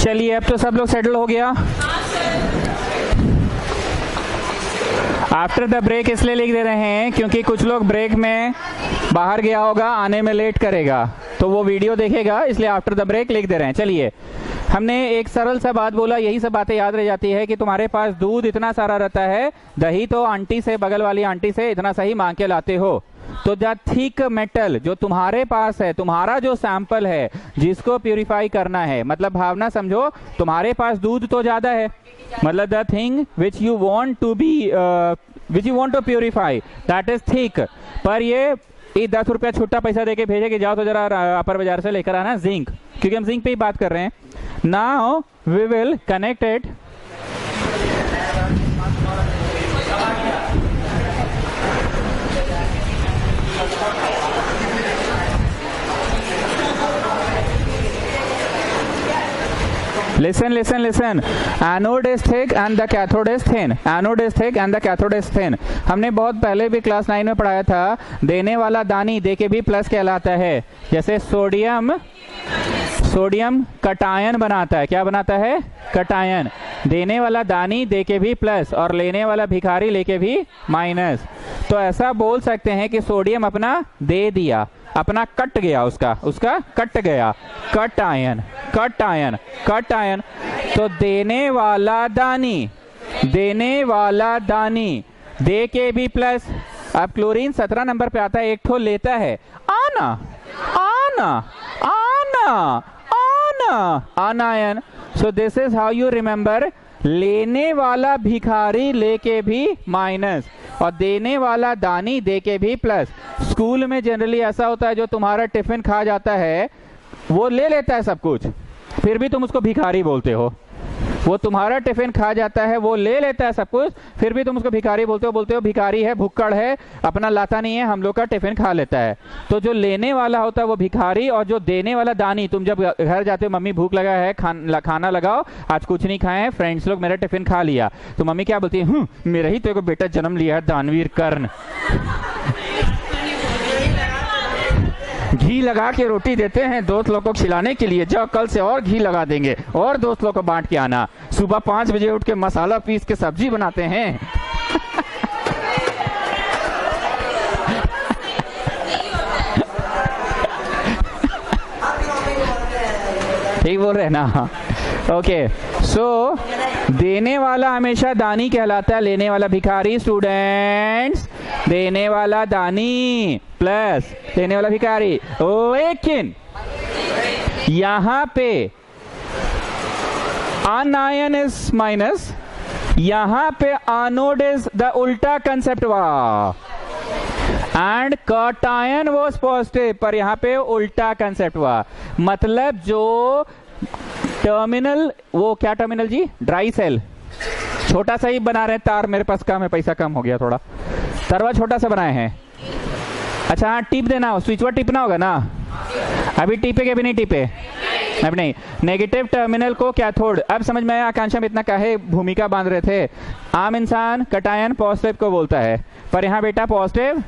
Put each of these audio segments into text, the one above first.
चलिए अब तो सब लोग सेटल हो गया। आफ्टर द ब्रेक इसलिए लिख दे रहे हैं क्योंकि कुछ लोग ब्रेक में बाहर गया होगा, आने में लेट करेगा, तो वो वीडियो देखेगा, इसलिए आफ्टर द ब्रेक लिख दे रहे हैं। चलिए, हमने एक सरल सा बात बोला, यही सब बातें याद रह जाती है कि तुम्हारे पास दूध इतना सारा रहता है, दही तो आंटी से, बगल वाली आंटी से इतना सही मांग के लाते हो, तो द थिक मेटल जो तुम्हारे पास है, तुम्हारा जो सैंपल है जिसको प्यूरिफाई करना है, मतलब भावना समझो, तुम्हारे पास दूध तो ज्यादा है, मतलब the thing which you want to be which you want to purify that is thick, पर ये 10 रुपया छुट्टा पैसा देके भेजे कि जाओ तो जरा अपर बाजार से लेकर आना जिंक, क्योंकि हम जिंक पे ही बात कर रहे हैं। Now we will connect it Listen. Anode is thick and the cathode is thin. Anode is thick and the cathode is thin. हमने बहुत पहले भी क्लास 9 में पढ़ाया था, देने वाला दानी दे के भी प्लस कहलाता है। जैसे सोडियम कटायन बनाता है, क्या बनाता है? कटायन। देने वाला दानी दे के भी प्लस और लेने वाला भिखारी लेके भी माइनस। तो ऐसा बोल सकते हैं कि सोडियम अपना दे दिया, अपना कट गया, उसका कट गया, कट आयन। तो देने वाला दानी दे के भी प्लस। अब क्लोरीन 17 नंबर पे आता है, एक ठो लेता है, आना आनायन। So this is how you remember, लेने वाला भिखारी लेके भी माइनस और देने वाला दानी दे के भी प्लस। स्कूल में जनरली ऐसा होता है, जो तुम्हारा टिफिन खा जाता है वो ले लेता है सब कुछ, फिर भी तुम उसको भिखारी बोलते हो। वो तुम्हारा टिफिन खा जाता है, वो ले लेता है सब कुछ, फिर भी तुम उसको भिखारी बोलते हो भिखारी है, भुक्कड़ है, अपना लाता नहीं है, हम लोग का टिफिन खा लेता है। तो जो लेने वाला होता है वो भिखारी, और जो देने वाला दानी, तुम जब घर जाते हो, मम्मी भूख लगा है, खाना लगाओ, आज कुछ नहीं खाए हैं, फ्रेंड्स लोग मेरा टिफिन खा लिया, तो मम्मी क्या बोलती है? मेरा ही तो एक बेटा जन्म लिया है, दानवीर कर्ण, घी लगा के रोटी देते हैं दोस्त लोग को खिलाने के लिए, जाओ कल से और घी लगा देंगे और दोस्त लोग को बांट के आना। सुबह 5 बजे उठ के मसाला पीस के सब्जी बनाते हैं। ठीक बोल रहे ना? ओके, सो देने वाला हमेशा दानी कहलाता है, लेने वाला भिखारी। स्टूडेंट्स, देने वाला दानी प्लस देने वाला भिखारी। लेकिन यहां पे आनायन इज माइनस, यहां पे आनोड इज द उल्टा कंसेप्ट हुआ, एंड कटायन वाज पॉजिटिव, पर यहां पे उल्टा कंसेप्ट हुआ। मतलब जो टर्मिनल, वो क्या टर्मिनल जी? ड्राई सेल, छोटा सा ही बना रहे हैं तार, मेरे पास कम है, पैसा कम हो गया थोड़ा, तरवा छोटा सा बनाए हैं। अच्छा हाँ, टिप देना हो, स्विच वर्ड टिपना होगा ना, अभी टिपे के भी नहीं टिपे, अब नहीं। नेगेटिव टर्मिनल को कैथोड, अब समझ में आया आकांक्षा में इतना काहे भूमिका बांध रहे थे। आम इंसान कटायन पॉजिटिव को बोलता है, पर यहाँ बेटा पॉजिटिव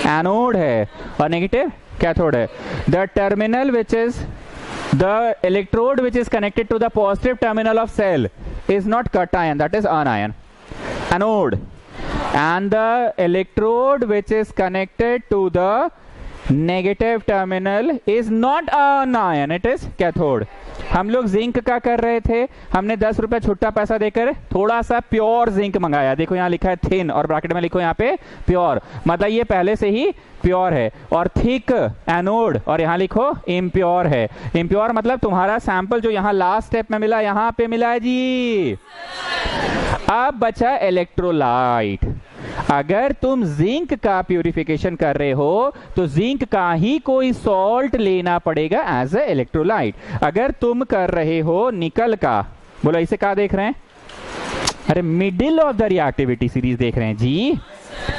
एनोड है और नेगेटिव कैथोड है। The terminal which is the electrode which is connected to the positive terminal of cell is not cation, that is anion, anode, and the electrode which is connected to the negative terminal is not anion, it is cathode। हम लोग zinc का कर रहे थे, हमने 10 रुपया छुट्टा पैसा देकर थोड़ा सा प्योर जिंक मंगाया, देखो यहाँ लिखा है थिन और ब्रैकेट में लिखो यहाँ पे प्योर, मतलब ये पहले से ही प्योर है। और थिक एनोड, और यहाँ लिखो इम्प्योर है। इम्प्योर मतलब तुम्हारा सैंपल जो यहाँ लास्ट स्टेप में मिला, यहाँ पे मिला है जी। अब बचा इलेक्ट्रोलाइट। अगर तुम जिंक का प्यूरिफिकेशन कर रहे हो तो जिंक का ही कोई सॉल्ट लेना पड़ेगा एज ए इलेक्ट्रोलाइट। अगर तुम कर रहे हो निकल का, बोलो इसे क्या देख रहे हैं? अरे middle of the reactivity series देख रहे हैं जी।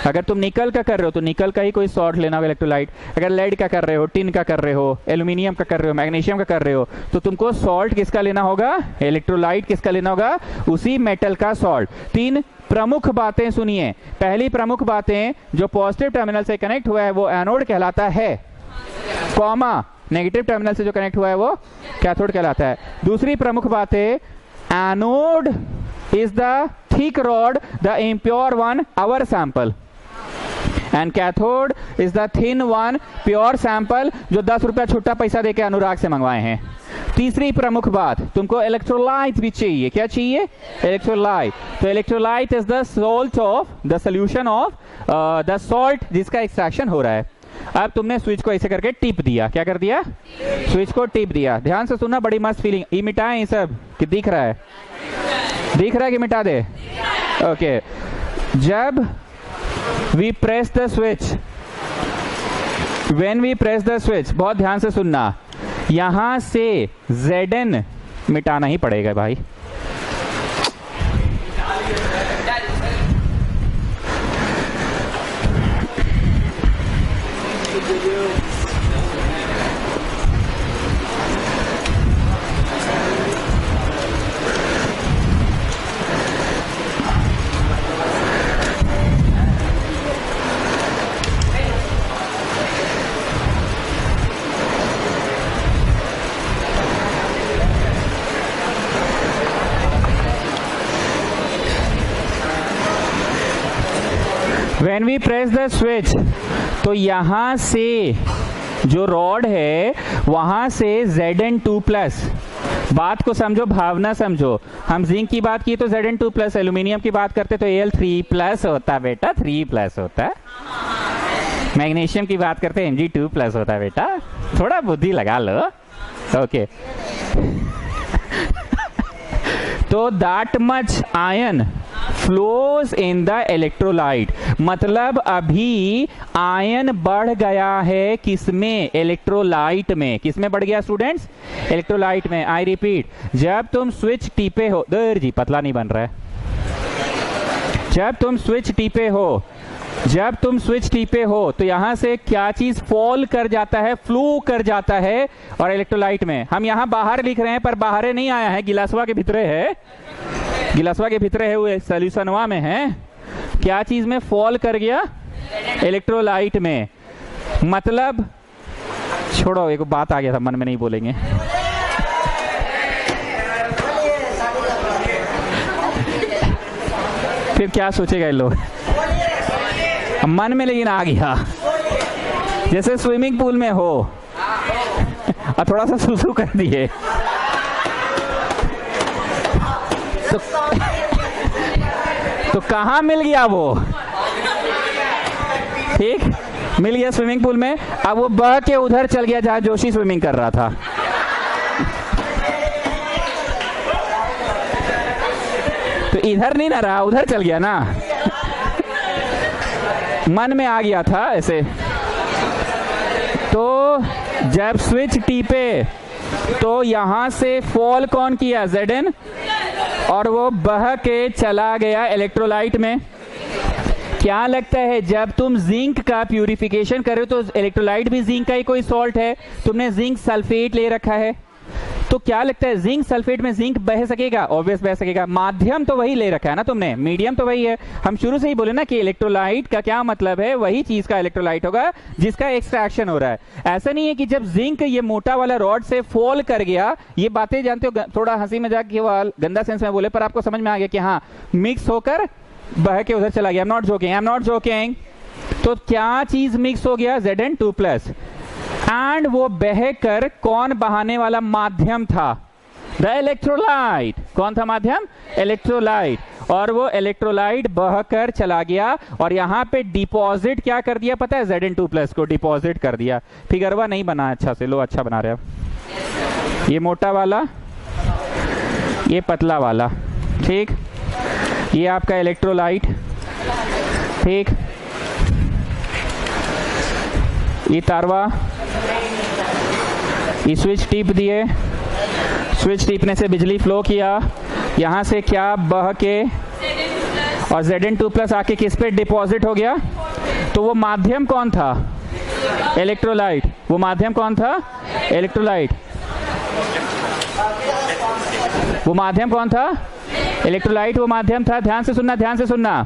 अगर तुम निकल का कर रहे हो तो निकल का ही कोई सॉल्ट लेना होगा, इलेक्ट्रोलाइट। अगर लेड का कर रहे हो, टिन का कर रहे हो, एल्यूमिनियम का कर रहे हो, मैग्नीशियम का कर रहे हो, तो तुमको सॉल्ट किसका लेना होगा? इलेक्ट्रोलाइट किसका लेना होगा? उसी मेटल का सॉल्ट। 3 प्रमुख बातें सुनिए। पहली प्रमुख बातें, जो पॉजिटिव टर्मिनल से कनेक्ट हुआ है वो एनोड कहलाता है, कॉमा नेगेटिव टर्मिनल से जो कनेक्ट हुआ है वो कैथोड कहलाता है। दूसरी प्रमुख बात है, anode is the thick rod, the impure one, our sample, and cathode is the thin one, pure sample, जो 10 रुपया छुट्टा पैसा देके अनुराग से मंगवाए हैं। तीसरी प्रमुख बात, तुमको इलेक्ट्रोलाइट भी चाहिए। क्या चाहिए? इलेक्ट्रोलाइट। तो electrolyte is the salt of the solution of the salt जिसका एक्सट्रैक्शन हो रहा है। अब तुमने स्विच को ऐसे करके टिप दिया। क्या कर दिया? स्विच को टिप दिया। ध्यान से सुनना, बड़ी मस्त फीलिंग। ये मिटाएं ये सब कि दिख रहा है? दिख रहा है कि मिटा दे? ओके। जब we press the switch, when we press the switch, बहुत ध्यान से सुनना, यहां से Zn मिटाना ही पड़ेगा भाई। When we press the switch, तो यहां से जो रॉड है वहां से Zn2+, बात को समझो, भावना समझो। हम जिंक की बात की तो Zn2+, एल्यूमिनियम की बात करते तो Al3+ होता बेटा, 3+ होता। मैग्नीशियम की बात करते Mg2+ होता बेटा, थोड़ा बुद्धि लगा लो। ओके। तो that much ion flows in the electrolyte, मतलब अभी आयन बढ़ गया है किसमें? इलेक्ट्रोलाइट में। किसमें बढ़ गया स्टूडेंट्स? इलेक्ट्रोलाइट में। आई रिपीट, जब तुम स्विच टीपे हो, दर जी पतला नहीं बन रहा है, जब तुम स्विच टीपे हो, जब तुम स्विच टीपे हो तो यहां से क्या चीज फॉल कर जाता है, फ्लो कर जाता है। और इलेक्ट्रोलाइट में हम यहां बाहर लिख रहे हैं पर बाहर नहीं आया है, गिलासवा के भीतरे है, गिलासवा के भीतरे है, वो सोल्यूशनवा में है। क्या चीज में फॉल कर गया? इलेक्ट्रोलाइट में। मतलब छोड़ो, एक बात आ गया था मन में, नहीं बोलेंगे। फिर क्या सोचेगा ये लोग मन में, लेकिन आ गया। जैसे स्विमिंग पूल में हो और थोड़ा सा सुसु कर दिए तो कहां मिल गया वो? ठीक, मिल गया स्विमिंग पूल में। अब वो बह के उधर चल गया जहां जोशी स्विमिंग कर रहा था। तो इधर नहीं ना रहा, उधर चल गया ना, मन में आ गया था ऐसे। तो जब स्विच टीपे तो यहां से फॉल कौन किया? Zn, और वो बह के चला गया इलेक्ट्रोलाइट में। क्या लगता है जब तुम जिंक का प्यूरिफिकेशन कर रहे हो तो इलेक्ट्रोलाइट भी जिंक का ही कोई सॉल्ट है, तुमने जिंक सल्फेट ले रखा है, तो क्या लगता है जिंक सल्फेट में जिंक बह सकेगा? ऑब्वियस बह सकेगा। माध्यम तो वही ले रखा है ना तुमने, मीडियम तो वही है। हम शुरू से ही बोले ना कि इलेक्ट्रोलाइट का क्या मतलब है, वही चीज का इलेक्ट्रोलाइट होगा जिसका एक्सट्रैक्शन हो रहा है। ऐसा नहीं है कि जब जिंक ये मोटा वाला रॉड से फॉल कर गया, ये बातें जानते हो, थोड़ा हंसी मजाक के गंदा सेंस में बोले, पर आपको समझ में आ गया कि हाँ मिक्स होकर बह के उधर चला गया। I am not joking, I am not joking. तो क्या चीज मिक्स हो गया? Zn2+, एंड वो बहकर कौन बहाने वाला माध्यम था? The electrolyte. कौन था माध्यम? इलेक्ट्रोलाइट। और वो इलेक्ट्रोलाइट बहकर चला गया और यहां पे डिपॉजिट क्या कर दिया पता है? Zn2+ को डिपॉजिट कर दिया। फिगरवा नहीं बना अच्छा से, लो अच्छा बना रहे हो। ये मोटा वाला, ये पतला वाला, ठीक, ये आपका इलेक्ट्रोलाइट, ठीक, ये तारवा, ये स्विच टिप दिए, स्विच टिपने से बिजली फ्लो किया, यहां से क्या बह के और Zn2+ आके किस पे डिपॉजिट हो गया? तो वो माध्यम कौन था? इलेक्ट्रोलाइट। वो माध्यम कौन था? इलेक्ट्रोलाइट। वो माध्यम कौन था? इलेक्ट्रोलाइट वो माध्यम था। ध्यान से सुनना, ध्यान से सुनना।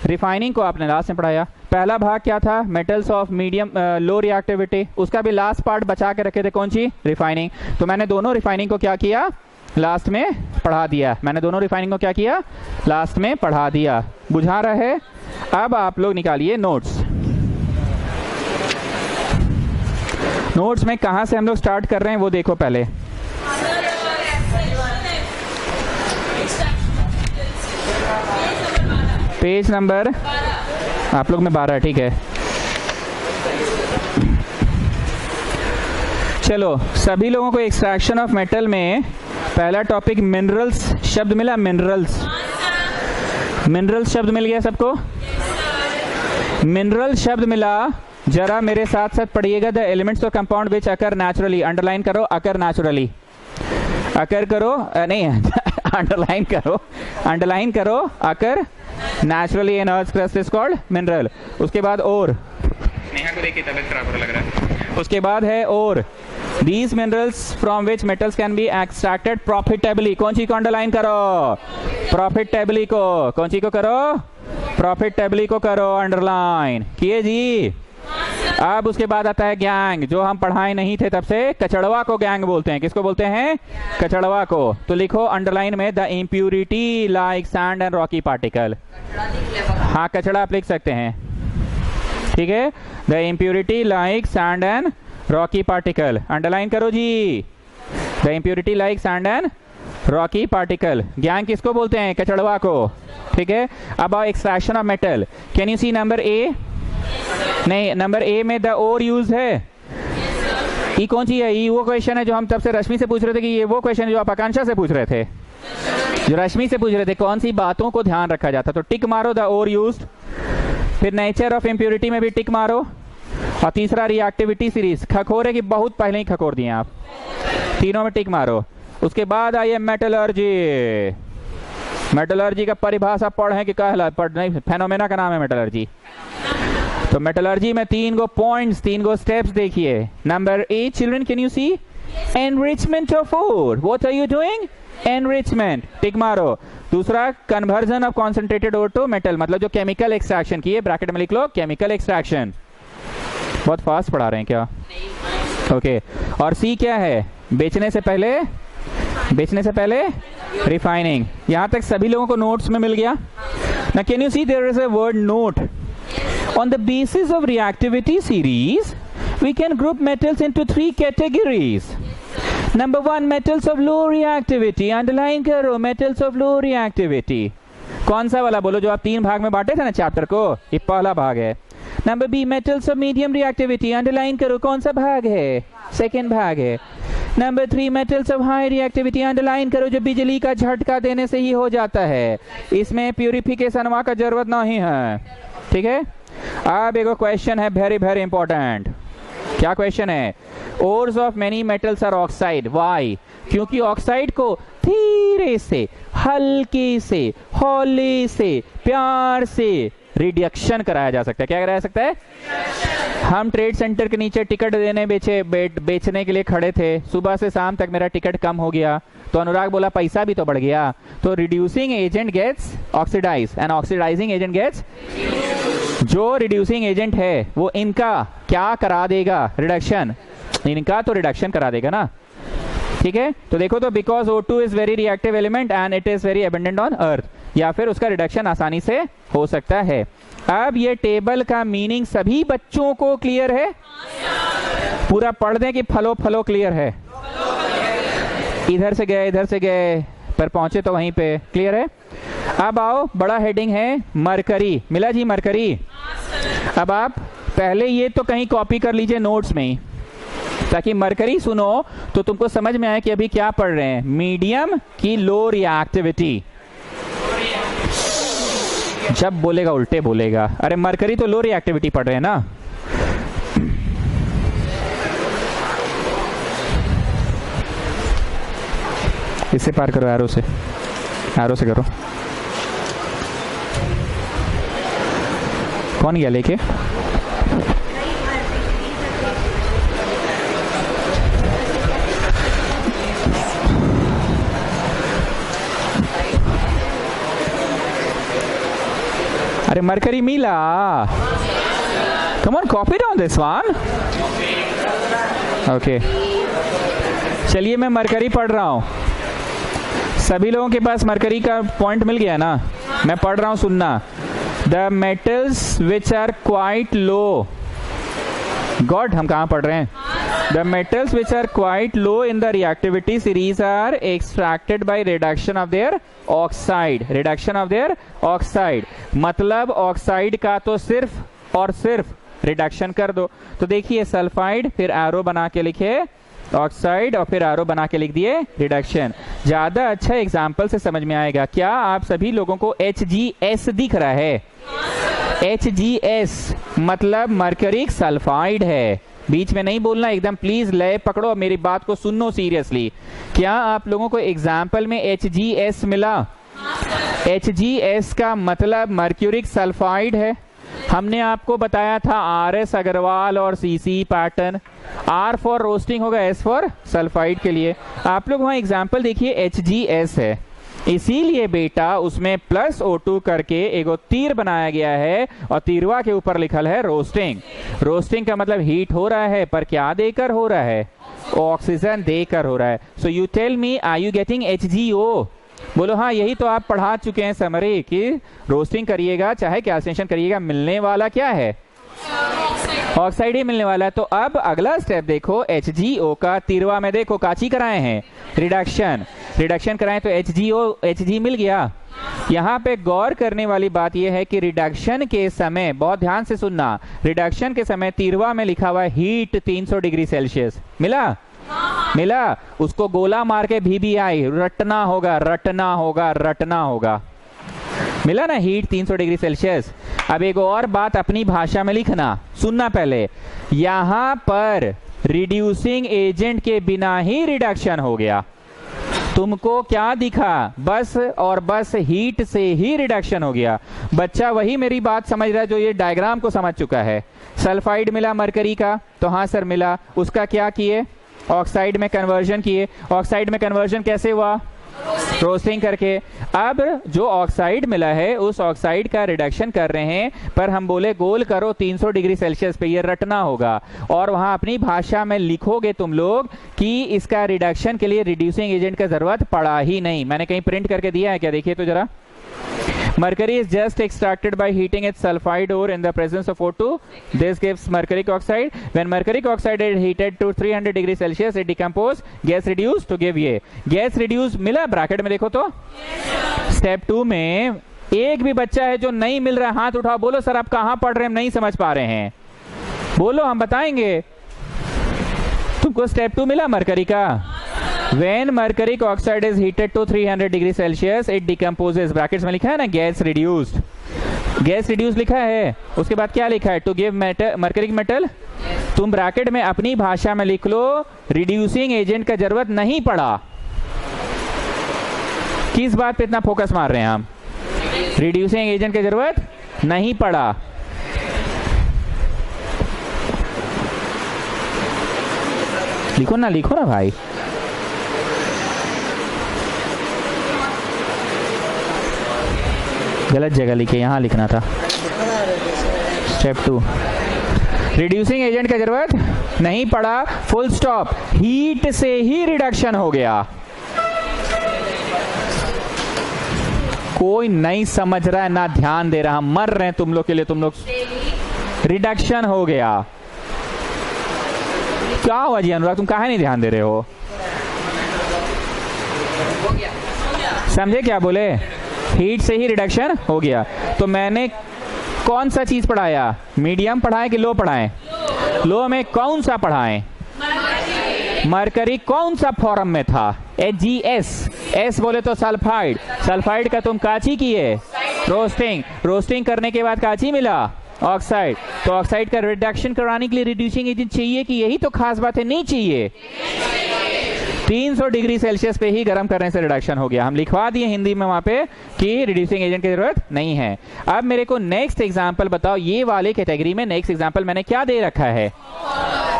रिफाइनिंग को आपने लास्ट में पढ़ाया। पहला भाग क्या था? Metals of medium low reactivity, उसका भी लास्ट पार्ट बचा के रखे थे, कौन सी? रिफाइनिंग। तो मैंने दोनों रिफाइनिंग को क्या किया? लास्ट में पढ़ा दिया। मैंने दोनों रिफाइनिंग को क्या किया? लास्ट में पढ़ा दिया। बुझा रहे? अब आप लोग निकालिए नोट्स। नोट्स में कहां से हम लोग स्टार्ट कर रहे हैं वो देखो पहले। पेज नंबर आप लोग में 12, ठीक है। चलो, सभी लोगों को एक्सट्रैक्शन ऑफ मेटल में पहला टॉपिक मिनरल्स शब्द मिला। मिनरल्स, मिनरल्स शब्द मिल गया सबको? मिनरल शब्द मिला, जरा मेरे साथ साथ पढ़िएगा। द एलिमेंट्स और compound which occur naturally, underline करो, अकर नेचुरली, अकर करो नहीं अंडरलाइन करो, अंडरलाइन करो, occur naturally in earth crust is called mineral. उसके बाद और, नेहा को देखिए तबीयत खराब लग रहा है। उसके बाद है और, these minerals from which metals can be extracted profitably। कौन सी को अंडरलाइन करो? profitably को। कौन सी को करो? profitably को करो अंडरलाइन। किए जी? अब उसके बाद आता है गैंग, जो हम पढ़ाए नहीं थे तब से। कचड़वा को गैंग बोलते हैं। किसको बोलते हैं? कचड़वा को। तो लिखो अंडरलाइन में, the impurity like sand and rocky particle. हाँ, कचड़ा आप लिख सकते हैं, ठीक है। The impurity like sand and rocky particle, underline करो जी। The impurity like sand and rocky particle. Gangue किसको बोलते हैं? कचड़वा को, ठीक है। अब extraction of metal, can you see number A? नहीं, नंबर ए में द और यूज है। ई कौन सी है? ई वो क्वेश्चन है जो हम तब से रश्मि से पूछ रहे थे कि ये वो क्वेश्चन है जो आप आकांक्षा से पूछ रहे थे, जो रश्मि से पूछ रहे थे, कौन सी बातों को ध्यान रखा जाता। तो टिक मारो द और यूज्ड। फिर नेचर ऑफ इम्प्यूरिटी में भी टिक मारो। और तीसरा रिएक्टिविटी सीरीज, खखोरे की बहुत पहले ही खखोर दिए आप, तीनों में टिक मारो। उसके बाद आइए मेटलर्जी। मेटलर्जी का परिभाषा पढ़ें कि कहला पढ़ नहीं, फेनोमेना का नाम है मेटलर्जी। तो मेटलर्जी में 3 गो पॉइंट्स, 3 गो स्टेप्स देखिए। Number A, children can you see? Enrichment of ore. What are you doing? Enrichment, tick मारो। दूसरा, conversion of concentrated ore to metal, मतलब जो केमिकल एक्सट्रैक्शन की है, ब्रैकेट में लिख लो केमिकल एक्सट्रैक्शन। बहुत फास्ट पढ़ा रहे हैं क्या? ओके। और सी क्या है? बेचने से पहले, बेचने से पहले रिफाइनिंग। यहां तक सभी लोगों को नोट्स में मिल गया ना? Can you see there is a word note? On the basis of reactivity series we can group metals into 3 categories. Number 1, metals of low reactivity, underline करो, metals of low reactivity। कौन सा वाला बोलो जो आप 3 भाग में बांटे थे ना चैप्टर को? ये पहला भाग है। Number B, metals of medium reactivity, underline करो, कौन सा भाग है? सेकेंड भाग है। Number 3, metals of high reactivity, underline करो, जो बिजली का झटका देने से ही हो जाता है, इसमें प्यूरिफिकेशन का जरूरत नहीं है, ठीक है। अब एक क्वेश्चन है वेरी वेरी इंपॉर्टेंट। क्या क्वेश्चन है? Ores of many metals are oxide, why? क्योंकि ऑक्साइड को धीरे से, हल्के से, हौले से, प्यार से रिडक्शन कराया जा सकता है। क्या कराया जा सकता है? हम ट्रेड सेंटर के नीचे टिकट देने बेचने के लिए खड़े थे, सुबह से शाम तक मेरा टिकट कम हो गया, तो अनुराग बोला पैसा भी तो बढ़ गया, तो reducing agent gets oxidised and oxidising agent gets, जो रिड्यूसिंग एजेंट है वो इनका क्या करा देगा? रिडक्शन। इनका तो रिडक्शन करा देगा ना, ठीक है। तो देखो, तो because O2 is very reactive element and it is very abundant on earth, या फिर उसका रिडक्शन आसानी से हो सकता है। अब ये टेबल का मीनिंग सभी बच्चों को क्लियर है? पूरा पढ़ दें कि फलो फलो क्लियर है? इधर से गए, इधर से गए, पर पहुंचे तो वहीं पे, क्लियर है। अब आओ, बड़ा हेडिंग है मरकरी, मिला जी मरकरी। अब आप पहले ये तो कहीं कॉपी कर लीजिए नोट्स में ही, ताकि मरकरी सुनो तो तुमको समझ में आए कि अभी क्या पढ़ रहे हैं। मीडियम की लो रिएक्टिविटी, जब बोलेगा उल्टे बोलेगा। अरे मरकरी तो लो रिएक्टिविटी पढ़ रहे हैं ना। इससे पार करो, एरो से, एरो से करो। कौन गया लेके? अरे मरकरी मिला, come on copy down this one. Okay चलिए मैं मरकरी पढ़ रहा हूं, सभी लोगों के पास मरकरी का पॉइंट मिल गया ना? मैं पढ़ रहा हूं, सुनना। The metals which are quite low, गॉड हम कहां पढ़ रहे हैं? The metals which are quite low in the reactivity series are extracted by reduction of their oxide. Reduction of their oxide मतलब ऑक्साइड का तो सिर्फ और सिर्फ रिडक्शन कर दो। तो देखिए सल्फाइड, फिर एरो बना के लिखे ऑक्साइड और फिर एरो बना के लिख दिए रिडक्शन। ज्यादा अच्छा एग्जाम्पल से समझ में आएगा। क्या आप सभी लोगों को HgS दिख रहा है? HgS मतलब मरकरिक सल्फाइड है। बीच में नहीं बोलना, एकदम प्लीज लय पकड़ो, मेरी बात को सुनो सीरियसली। क्या आप लोगों को एग्जाम्पल में HgS मिला? HgS का मतलब मर्क्यूरिक सल्फाइड है। हमने आपको बताया था RS अग्रवाल और CC pattern. R for roasting होगा, S फॉर सल्फाइड के लिए। आप लोग वहां एग्जाम्पल देखिए HgS है, इसीलिए बेटा उसमें प्लस O2 करके एगो तीर बनाया गया है और तीरवा के ऊपर लिखल है रोस्टिंग। रोस्टिंग का मतलब हीट हो रहा है, पर क्या देकर हो रहा है? ऑक्सीजन देकर हो रहा है। So you tell me, are you getting HgO? बोलो हाँ, यही तो आप पढ़ा चुके हैं समरी कि रोस्टिंग करिएगा चाहे कैल्सिनेशन करिएगा, मिलने वाला क्या है? ऑक्साइड ही मिलने वाला है। तो अब अगला स्टेप देखो, HgO का तीरवा में देखो काची कराए हैं, रिडक्शन। रिडक्शन कराए तो Hg मिल गया। यहाँ पे गौर करने वाली बात यह है कि रिडक्शन के समय, बहुत ध्यान से सुनना, रिडक्शन के समय तीरवा में लिखा हुआ हीट 300 डिग्री सेल्सियस मिला? मिला। उसको गोला मार के VBI रटना होगा, रटना होगा, रटना होगा। मिला ना हीट 300 डिग्री सेल्सियस। अब एक और बात अपनी भाषा में लिखना, सुनना पहले। यहां पर रिड्यूसिंग एजेंट के बिना ही रिडक्शन हो गया। तुमको क्या दिखा? बस और बस हीट से ही रिडक्शन हो गया। बच्चा वही मेरी बात समझ रहा है जो ये डायग्राम को समझ चुका है। सल्फाइड मिला मरकरी का, तो हाँ सर मिला। उसका क्या किए? ऑक्साइड में कन्वर्जन किए। ऑक्साइड में कन्वर्जन कैसे हुआ? रोस्टिंग करके। अब जो ऑक्साइड मिला है उस ऑक्साइड का रिडक्शन कर रहे हैं, पर हम बोले गोल करो 300 डिग्री सेल्सियस पे, ये रटना होगा। और वहां अपनी भाषा में लिखोगे तुम लोग कि इसका रिडक्शन के लिए रिड्यूसिंग एजेंट का जरूरत पड़ा ही नहीं। मैंने कहीं प्रिंट करके दिया है क्या? देखिए तो जरा। Mercury is just extracted by heating its sulfide ore in the presence of O2. This gives mercuric oxide. When mercuric oxide is heated to 300 degree Celsius, it decompose, gas reduce to give ये gas reduce मिला bracket में देखो तो। Step 2 में एक भी बच्चा है जो नहीं मिल रहा है, हाथ उठाओ, बोलो सर आप कहां पढ़ रहे हैं, नहीं समझ पा रहे हैं, बोलो हम बताएंगे। तुमको स्टेप 2 मिला मरकरी का? When mercuric oxide is heated to 300 degree Celsius, it decomposes. Brackets में लिखा है ना गैस रिड्यूस्ड, गैस रिड्यूस लिखा है। उसके बाद क्या लिखा है? To give mercuric metal. तुम ब्रैकेट में अपनी भाषा में लिख लो, रिड्यूसिंग एजेंट का जरूरत नहीं पड़ा। किस बात पे इतना फोकस मार रहे हैं हम? रिड्यूसिंग एजेंट की जरूरत नहीं पड़ा। लिखो ना भाई। गलत जगह लिखे, यहां लिखना था। स्टेप 2, रिड्यूसिंग एजेंट का जरूरत नहीं पड़ा, फुल स्टॉप। हीट से ही रिडक्शन हो गया। कोई नहीं समझ रहा है ना ध्यान दे रहा, मर रहे हैं तुम लोग के लिए। तुम लोग रिडक्शन हो गया। क्या हुआ जी अनुराग, तुम काहे नहीं ध्यान दे रहे हो? समझे क्या बोले? हीट से ही रिडक्शन हो गया। तो मैंने कौन सा चीज पढ़ाया? मीडियम पढ़ाए कि लो पढ़ाए? लो में कौन सा पढ़ाए? मरकरी कौन सा फॉर्म में था? HgS। S बोले तो सल्फाइड। सल्फाइड का तुम काची किए? रोस्टिंग। रोस्टिंग करने के बाद काची मिला? ऑक्साइड। तो ऑक्साइड का रिडक्शन कराने के लिए रिड्यूसिंग एजेंट चाहिए कि यही तो खास बात है? नहीं चाहिए। 300 डिग्री सेल्सियस पे ही गर्म करने से रिडक्शन हो गया। हम लिखवा दिए हिंदी में वहां पे कि रिड्यूसिंग एजेंट की जरूरत नहीं है। अब मेरे को नेक्स्ट एग्जांपल बताओ, ये वाले कैटेगरी में नेक्स्ट एग्जांपल मैंने क्या दे रखा है?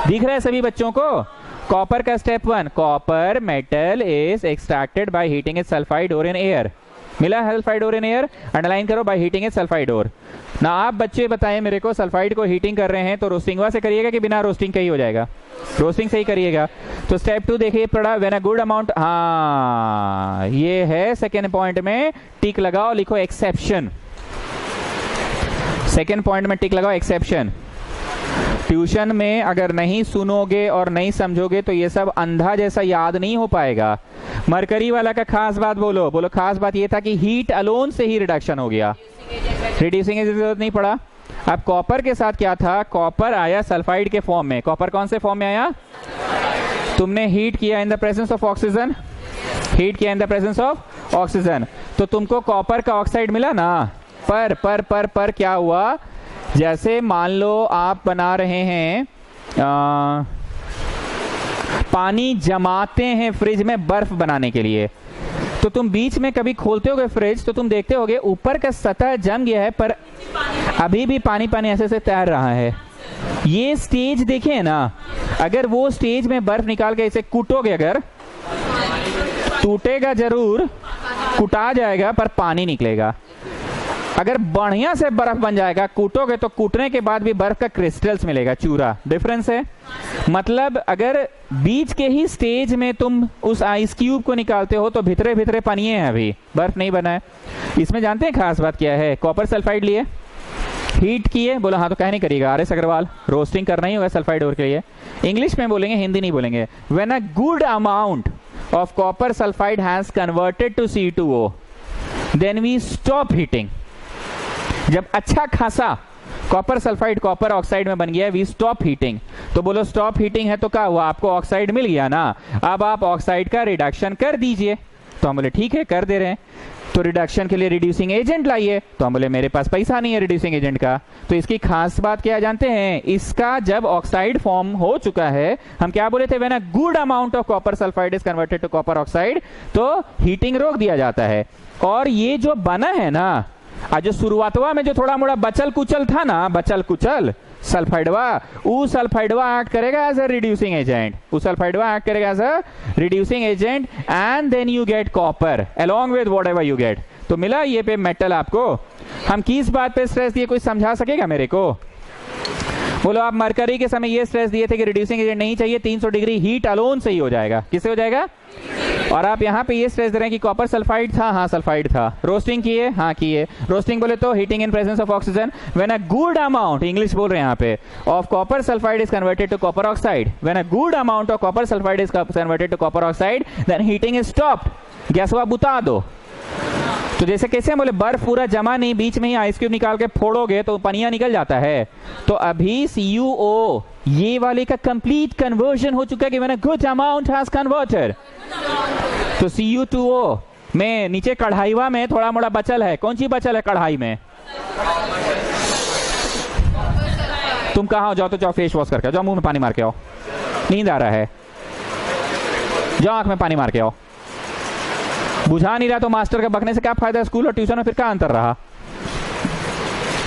दिख रहा है सभी बच्चों को? कॉपर का step 1, copper metal is extracted by heating its sulphide ore in air. मिला sulphide ore in air, underline करो, by heating it sulphide ore. ना आप बच्चे बताएं मेरे को, सल्फाइड को हीटिंग कर रहे हैं तो रोस्टिंगवा से करिएगा कि बिना रोस्टिंग का ही हो जाएगा? रोस्टिंग से ही करिएगा। तो स्टेप 2 देखिए पड़ा, व्हेन अ गुड अमाउंट, हाँ ये है सेकेंड पॉइंट में टिक लगाओ, लिखो एक्सेप्शन। सेकेंड पॉइंट में टिक लगाओ एक्सेप्शन। ट्यूशन में अगर नहीं सुनोगे और नहीं समझोगे तो ये सब अंधा जैसा याद नहीं हो पाएगा। मरकरी वाला का खास बात बोलो, बोलो खास बात ये था कि हीट अलोन से ही रिडक्शन हो गया, रिड्यूसिंग एजेंट की जरूरत नहीं पड़ा। अब कॉपर के साथ क्या था, कॉपर आया सल्फाइड के फॉर्म में। कॉपर कौन से फॉर्म में आया? तुमने हीट किया in the presence of oxygen, heat किया in the presence of oxygen, तो तुमको कॉपर का ऑक्साइड मिला ना। पर क्या हुआ, जैसे मान लो आप बना रहे हैं पानी जमाते हैं फ्रिज में बर्फ बनाने के लिए, तो तुम बीच में कभी खोलते होगे फ्रिज तो तुम देखते होगे ऊपर का सतह जम गया है पर अभी भी पानी पानी ऐसे से तैर रहा है। ये स्टेज देखे ना, अगर वो स्टेज में बर्फ निकाल के इसे कूटोगे, अगर टूटेगा जरूर, कुटा जाएगा पर पानी निकलेगा। अगर बढ़िया से बर्फ बन जाएगा, कूटोगे तो कूटने के बाद भी बर्फ का क्रिस्टल्स मिलेगा, चूरा। डिफरेंस है। मतलब अगर बीच के ही स्टेज में तुम उस आइस क्यूब को निकालते हो तो भीतरे भीतरे पानी है, अभी बर्फ नहीं बना है। इसमें जानते हैं खास बात क्या है? कॉपर सल्फाइड लिए, हीट किए, बोला हाँ तो कह नहीं करिएगा आर एस अग्रवाल, रोस्टिंग करना ही होगा सल्फाइड ओर के लिए। इंग्लिश में बोलेंगे, हिंदी नहीं बोलेंगे। When a good amount of copper sulphide has converted to C2O then we stop heating. जब अच्छा खासा कॉपर सल्फाइड कॉपर ऑक्साइड में बन गया है, वी स्टॉप हीटिंग। तो बोलो स्टॉप हीटिंग है तो क्या हुआ, आपको ऑक्साइड मिल गया ना, अब आप ऑक्साइड का रिडक्शन कर दीजिए। तो हम बोले ठीक है कर दे रहे हैं। तो रिडक्शन के लिए रिड्यूसिंग एजेंट लाइए, तो हम बोले मेरे पास पैसा नहीं है रिड्यूसिंग एजेंट का। तो इसकी खास बात क्या जानते हैं, इसका जब ऑक्साइड फॉर्म हो चुका है, हम क्या बोले थे, when a good amount of copper sulphide is converted to copper oxide, तो हीटिंग रोक दिया जाता है। और ये जो बना है ना, आज जो शुरुआतवा में जो थोड़ा मोड़ा बचल कुचल था ना, बचल कुचल सल्फाइडवा, वो सल्फाइडवा एक्ट करेगा एज अ रिड्यूसिंग एजेंट, वो सल्फाइडवा एक्ट करेगा as a reducing agent and then you get copper along with whatever you get. तो मिला ये पे मेटल आपको। हम किस बात पे स्ट्रेस दिए, कोई समझा सकेगा मेरे को? बोलो आप मरकरी के समय ये स्ट्रेस दिए थे कि रिड्यूसिंग एजेंट नहीं चाहिए, 300 डिग्री हीट अलोन से ही हो जाएगा। किससे हो जाएगा? और आप यहाँ पे ये स्ट्रेस दे रहे हैं कि कॉपर सल्फाइड था, हाँ सल्फाइड था। रोस्टिंग किए, हाँ किए। रोस्टिंग बोले तो heating in presence of oxygen. When a good amount, English बोल रहे हैं यहाँ पे, of copper sulphide is converted to copper oxide, when a good amount of copper sulphide is converted to copper oxide then heating is stopped. गैसवा बुता दो। तो जैसे कैसे बोले बर्फ पूरा जमा नहीं, बीच में ही आइस क्यूब निकाल के फोड़ोगे तो पनिया निकल जाता है। तो अभी CuO ये वाले का कंप्लीट कन्वर्जन हो चुका है कि when a good amount has converted. तो Cu2O में नीचे कढ़ाईवा में थोड़ा मोड़ा बचल है। कौन सी बचल है कढ़ाई में? तुम कहाँ हो? जाओ तो जाओ फेस वॉश करके जाओ, मुंह में पानी मार के आओ, नींद आ रहा है, जाओ आंख में पानी मार के आओ। बुझा नहीं रहा तो मास्टर का बकने से क्या फायदा, स्कूल और ट्यूशन में फिर क्या अंतर रहा?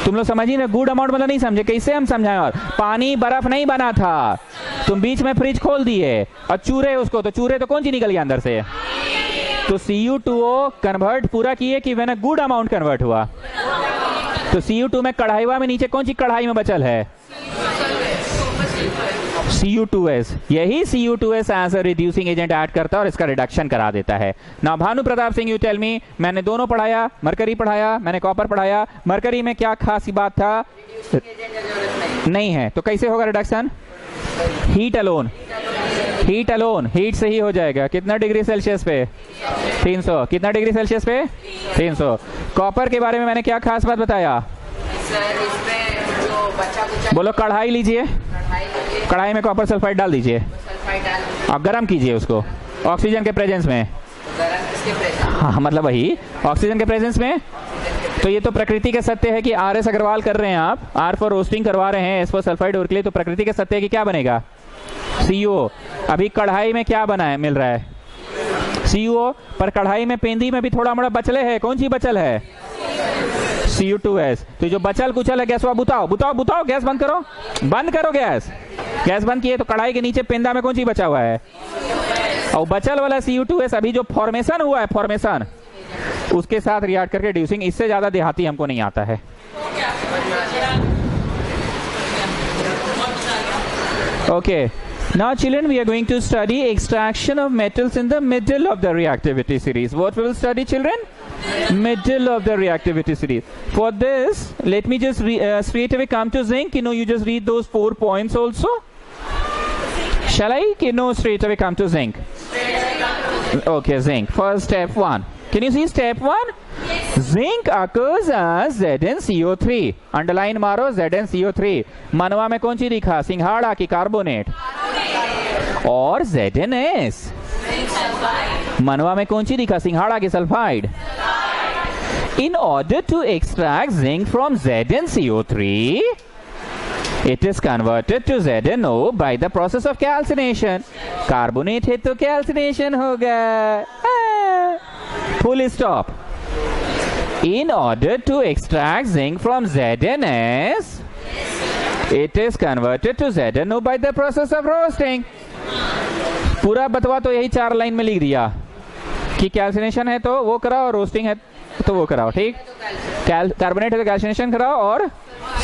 तुम लोग समझ ही ना, गुड अमाउंट मतलब नहीं समझे, कैसे हम समझाएं? और पानी बर्फ नहीं बना था, तुम बीच में फ्रिज खोल दिए और चूरे उसको, तो चूरे तो कौन सी निकल गया अंदर से? तो Cu2O कन्वर्ट पूरा किए कि when a good amount convert हुआ। तो Cu2 में कढ़ाईवा में नीचे कौन सी कढ़ाई में बचल है? Cu2S। यही Cu2S as a reducing agent add करता है और इसका रिडक्शन करा देता है। ना Bhanu Pratap Singh you tell me, मैंने दोनों पढ़ाया, मरकरी पढ़ाया, मैंने कॉपर पढ़ाया। मरकरी में क्या खास बात था? नहीं है, तो कैसे होगा reduction? Heat alone, heat alone, heat से ही हो जाएगा। कितना डिग्री सेल्सियस पे? 300। कितना डिग्री सेल्सियस पे? 300। कॉपर के बारे में मैंने क्या खास बात बताया? बोलो कढ़ाई लीजिए, कढ़ाई में कॉपर सल्फाइड डाल दीजिए और गर्म कीजिए उसको ऑक्सीजन के प्रेजेंस में। हाँ मतलब वही ऑक्सीजन के प्रेजेंस में। तो ये तो प्रकृति के सत्य है कि RS अग्रवाल कर रहे हैं आप, R फॉर रोस्टिंग करवा रहे हैं, S फॉर सल्फाइड और के लिए। तो प्रकृति के सत्य है कि क्या बनेगा? CuO। अभी कढ़ाई में क्या बना है, मिल रहा है CuO, पर कढ़ाई में पेंदी में भी थोड़ा मोड़ा बचले है। कौन सी बचल है? Cu2S। तो जो बचल कुचल है गैस बुताओ बुताओ बुताओ, गैस बंद करो, बंद करो गैस। गैस बंद किए तो कढ़ाई के नीचे पेंदा में कौन सी बचा हुआ है? और बचल वाला Cu2S अभी जो फॉर्मेशन हुआ है, फॉर्मेशन उसके साथ रिएक्ट करके रिड्यूसिंग, इससे ज्यादा देहाती हमको नहीं आता है। Okay. Now children, we are going to study extraction of metals in the middle of the reactivity series. What we will study, children? Middle of the reactivity series. For this, let me just straight away come to zinc. You just read those 4 points also. Shall I? Straight away come to zinc. Okay, zinc. First step 1. Can you see step 1? Yes. Zinc occurs as ZnCO3. Underline मारो ZnCO3. मनवा में कौन सी दिखा? सिंघाड़ा की carbonate. और ZnS। मनवा में कौन सी दिखा? सिंघाड़ा की sulphide. In order to extract zinc from ZnCO3, it is converted to ZnO by the process of calcination. Carbonate है तो calcination होगा। Full stop. In order to extract zinc from ZnS, it is converted to ZnO by the process of roasting. पूरा बतवा तो यही 4 line में लिख दिया कि कैल्सिनेशन है तो वो कराओ, रोस्टिंग है तो वो कराओ, ठीक? कार्बोनेट है तो कैल्सिनेशन कराओ और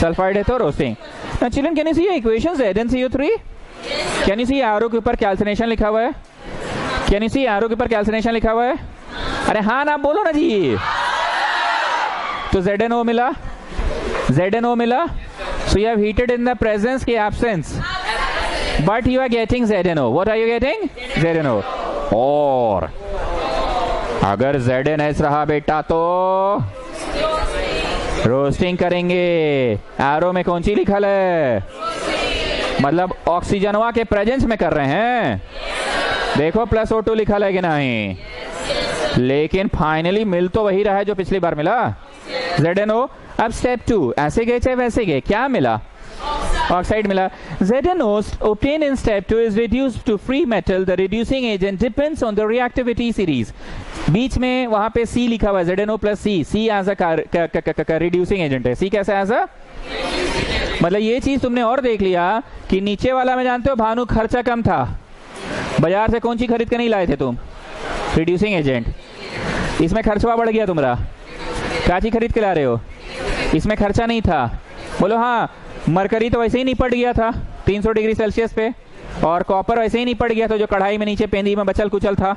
सल्फाइड है तो roasting. Now children, can you see equation ZnCO3? Can you see arrow के ऊपर कैल्सिनेशन लिखा हुआ है? Can you see एरो के ऊपर कैल्सिनेशन लिखा हुआ है? अरे हाँ ना बोलो ना जी। तो ZnO मिला, ZnO मिला। So you have heated in the presence की absence, but you are getting ZnO. What are you getting? ZnO. और अगर ZnS रहा बेटा तो रोस्टिंग करेंगे। एरो में कौन सी लिखल है? मतलब ऑक्सीजनवा के प्रेजेंस में कर रहे हैं। देखो प्लस O2 लिखल है कि नहीं, लेकिन फाइनली मिल तो वही रहा है जो पिछली बार मिला, ZnO। अब स्टेप 2, ऐसे गए चाहे वैसे गए, क्या मिला? ऑक्साइड मिला। ZnO obtained in step 2 is reduced to free metal. The reducing agent depends on the reactivity series. बीच में वहां पे C लिखा हुआ है, ZnO plus C। C as a reducing agent है। C कैसा एज अ, मतलब ये चीज तुमने और देख लिया कि नीचे वाला में जानते हो भानु खर्चा कम था, बाजार से कौन सी खरीद के नहीं लाए थे तुम? Reducing agent. इसमें खर्चा बढ़ गया तुम्हारा, क्या चीज खरीद के ला रहे हो? इसमें खर्चा नहीं था। बोलो हाँ। मरकरी तो वैसे ही निपट गया था 300 डिग्री सेल्सियस पे, और कॉपर वैसे ही निपट गया था जो कढ़ाई में नीचे पेंदी में बचल कुचल था।